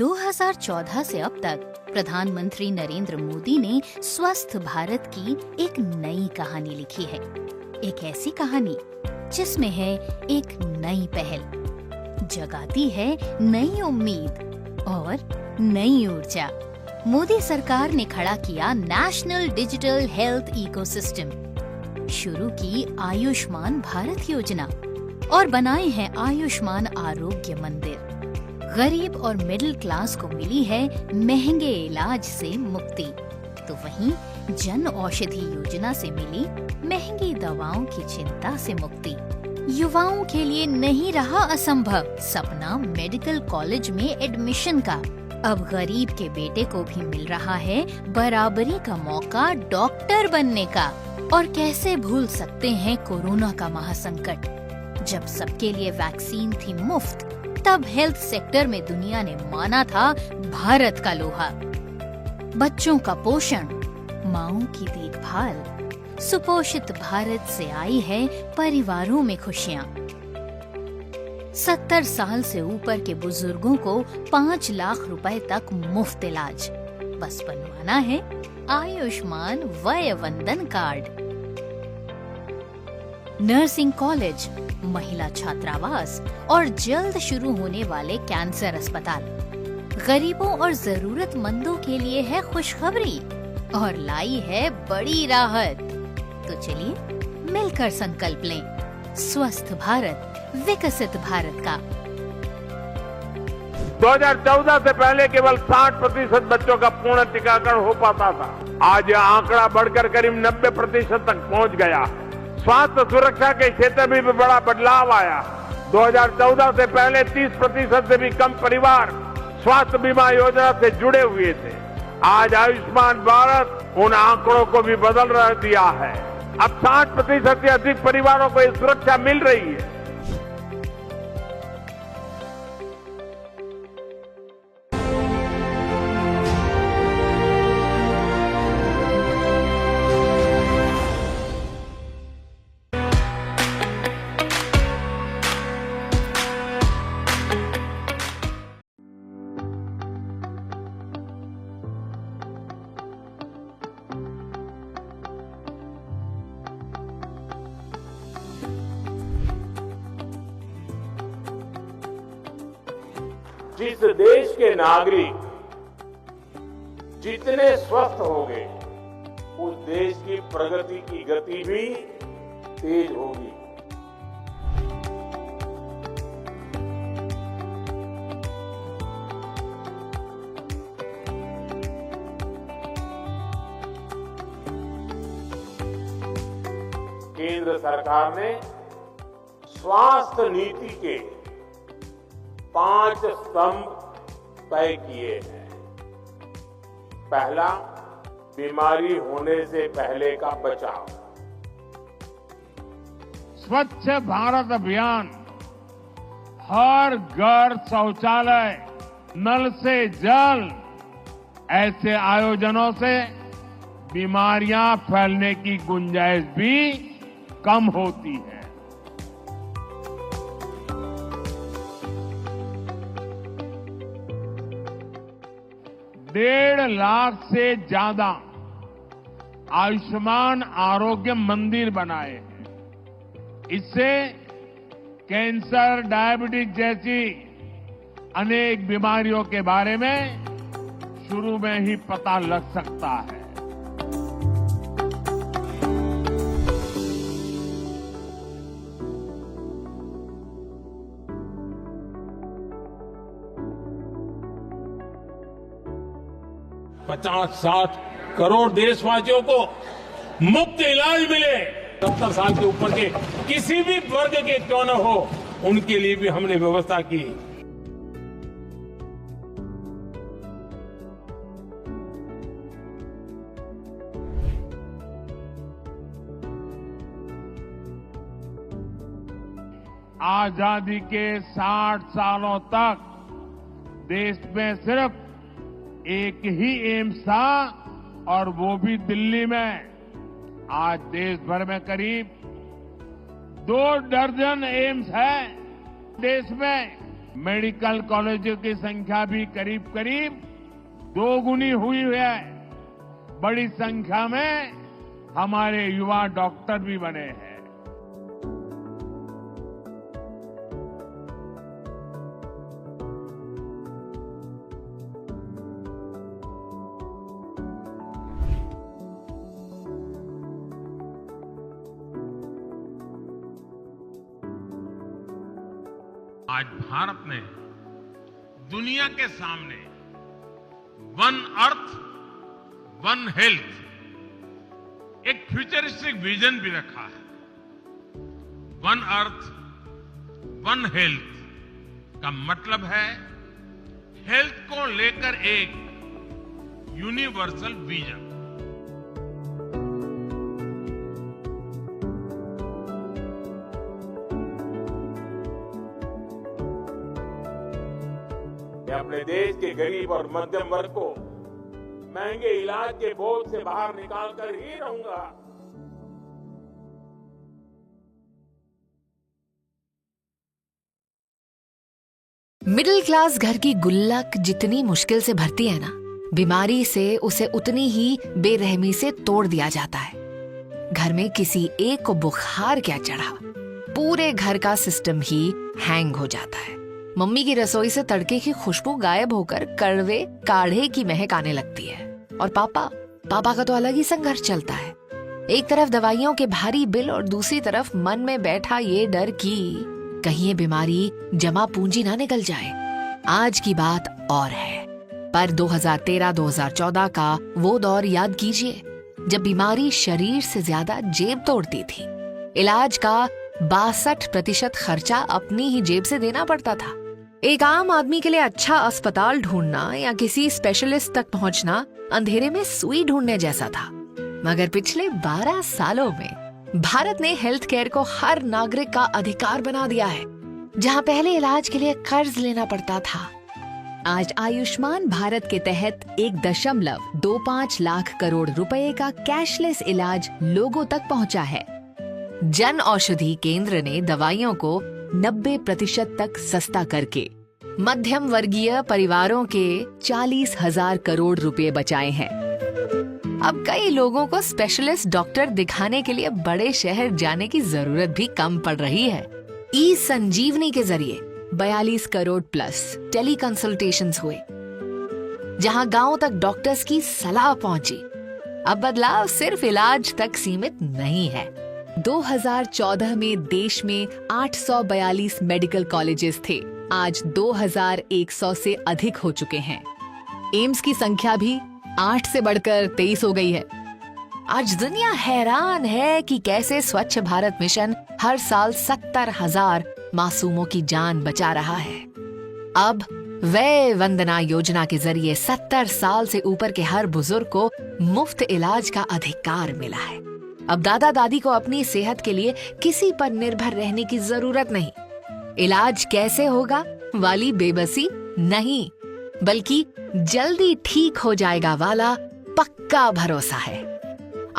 2014 से अब तक प्रधानमंत्री नरेंद्र मोदी ने स्वस्थ भारत की एक नई कहानी लिखी है। एक ऐसी कहानी जिसमें है एक नई पहल, जगाती है नई उम्मीद और नई ऊर्जा। मोदी सरकार ने खड़ा किया नेशनल डिजिटल हेल्थ इकोसिस्टम, शुरू की आयुष्मान भारत योजना और बनाए हैं आयुष्मान आरोग्य मंदिर। गरीब और मिडिल क्लास को मिली है महंगे इलाज से मुक्ति, तो वहीं जन औषधि योजना से मिली महंगी दवाओं की चिंता से मुक्ति। युवाओं के लिए नहीं रहा असंभव सपना मेडिकल कॉलेज में एडमिशन का। अब गरीब के बेटे को भी मिल रहा है बराबरी का मौका डॉक्टर बनने का। और कैसे भूल सकते हैं कोरोना का महासंकट, जब सबके लिए वैक्सीन थी मुफ्त, तब हेल्थ सेक्टर में दुनिया ने माना था भारत का लोहा। बच्चों का पोषण, माँओं की देखभाल, सुपोषित भारत से आई है परिवारों में खुशियाँ। 70 साल से ऊपर के बुजुर्गों को 5 लाख रुपए तक मुफ्त इलाज, बस बनवाना है आयुष्मान वय वंदन कार्ड। नर्सिंग कॉलेज, महिला छात्रावास और जल्द शुरू होने वाले कैंसर अस्पताल गरीबों और जरूरतमंदों के लिए है खुशखबरी और लाई है बड़ी राहत। तो चलिए मिलकर संकल्प लें स्वस्थ भारत, विकसित भारत का। 2014 से पहले केवल 60% बच्चों का पूर्ण टीकाकरण हो पाता था। आज यह आंकड़ा बढ़कर करीब 90% तक पहुंच गया। स्वास्थ्य सुरक्षा के क्षेत्र में भी बड़ा बदलाव आया। 2014 से पहले 30% से भी कम परिवार स्वास्थ्य बीमा योजना से जुड़े हुए थे। आज आयुष्मान भारत उन आंकड़ों को भी बदल दिया है। अब 60% से अधिक परिवारों को ये सुरक्षा मिल रही है। जिस देश के नागरिक जितने स्वस्थ होंगे, उस देश की प्रगति की गति भी तेज होगी। केंद्र सरकार ने स्वास्थ्य नीति के 5 स्तंभ तय किए हैं। पहला, बीमारी होने से पहले का बचाव। स्वच्छ भारत अभियान, हर घर शौचालय, नल से जल, ऐसे आयोजनों से बीमारियां फैलने की गुंजाइश भी कम होती है। 1.5 लाख से ज्यादा आयुष्मान आरोग्य मंदिर बनाए हैं। इससे कैंसर, डायबिटीज जैसी अनेक बीमारियों के बारे में शुरू में ही पता लग सकता है। ₹50-60 करोड़ देशवासियों को मुफ्त इलाज मिले। 70 साल के ऊपर के किसी भी वर्ग के क्यों न हो, उनके लिए भी हमने व्यवस्था की। आजादी के 60 सालों तक देश में सिर्फ एक ही एम्स था और वो भी दिल्ली में। आज देश भर में करीब 2 दर्जन एम्स है। देश में मेडिकल कॉलेजों की संख्या भी करीब करीब 2 गुनी हुई है। बड़ी संख्या में हमारे युवा डॉक्टर भी बने हैं। आज भारत ने दुनिया के सामने वन अर्थ वन हेल्थ एक फ्यूचरिस्टिक विजन भी रखा है। वन अर्थ वन हेल्थ का मतलब है हेल्थ को लेकर एक यूनिवर्सल विजन। मैं अपने देश के गरीब और मध्यम वर्ग को महंगे इलाज के बोझ से बाहर निकाल कर ही रहूंगा। मिडिल क्लास घर की गुल्लक जितनी मुश्किल से भरती है ना, बीमारी से उसे उतनी ही बेरहमी से तोड़ दिया जाता है। घर में किसी एक को बुखार क्या चढ़ा, पूरे घर का सिस्टम ही हैंग हो जाता है। मम्मी की रसोई से तड़के की खुशबू गायब होकर कड़वे काढ़े की महक आने लगती है। और पापा का तो अलग ही संघर्ष चलता है। एक तरफ दवाइयों के भारी बिल और दूसरी तरफ मन में बैठा ये डर कि कहीं ये बीमारी जमा पूंजी ना निकल जाए। आज की बात और है, पर 2013-2014 का वो दौर याद कीजिए जब बीमारी शरीर से ज्यादा जेब तोड़ती थी। इलाज का 62% खर्चा अपनी ही जेब से देना पड़ता था। एक आम आदमी के लिए अच्छा अस्पताल ढूंढना या किसी स्पेशलिस्ट तक पहुंचना अंधेरे में सुई ढूंढने जैसा था। मगर पिछले 12 सालों में भारत ने हेल्थ केयर को हर नागरिक का अधिकार बना दिया है। जहां पहले इलाज के लिए कर्ज लेना पड़ता था, आज आयुष्मान भारत के तहत 1.25 लाख करोड़ रुपए का कैशलेस इलाज लोगों तक पहुंचा है। जन औषधि केंद्र ने दवाइयों को 90% तक सस्ता करके मध्यम वर्गीय परिवारों के 40,000 करोड़ रुपए बचाए हैं। अब कई लोगों को स्पेशलिस्ट डॉक्टर दिखाने के लिए बड़े शहर जाने की जरूरत भी कम पड़ रही है। ई संजीवनी के जरिए 42 करोड़ प्लस टेली कंसल्टेशंस हुए, जहां गांव तक डॉक्टर्स की सलाह पहुंची। अब बदलाव सिर्फ इलाज तक सीमित नहीं है। 2014 में देश में 842 मेडिकल कॉलेजेस थे, आज 2100 से अधिक हो चुके हैं। एम्स की संख्या भी 8 से बढ़कर 23 हो गई है। आज दुनिया हैरान है कि कैसे स्वच्छ भारत मिशन हर साल 70,000 मासूमों की जान बचा रहा है। अब वय वंदना योजना के जरिए 70 साल से ऊपर के हर बुजुर्ग को मुफ्त इलाज का अधिकार मिला है। अब दादा दादी को अपनी सेहत के लिए किसी पर निर्भर रहने की जरूरत नहीं। इलाज कैसे होगा वाली बेबसी नहीं, बल्कि जल्दी ठीक हो जाएगा वाला पक्का भरोसा है।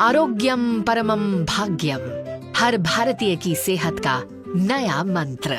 आरोग्यम परमम भाग्यम, हर भारतीय की सेहत का नया मंत्र।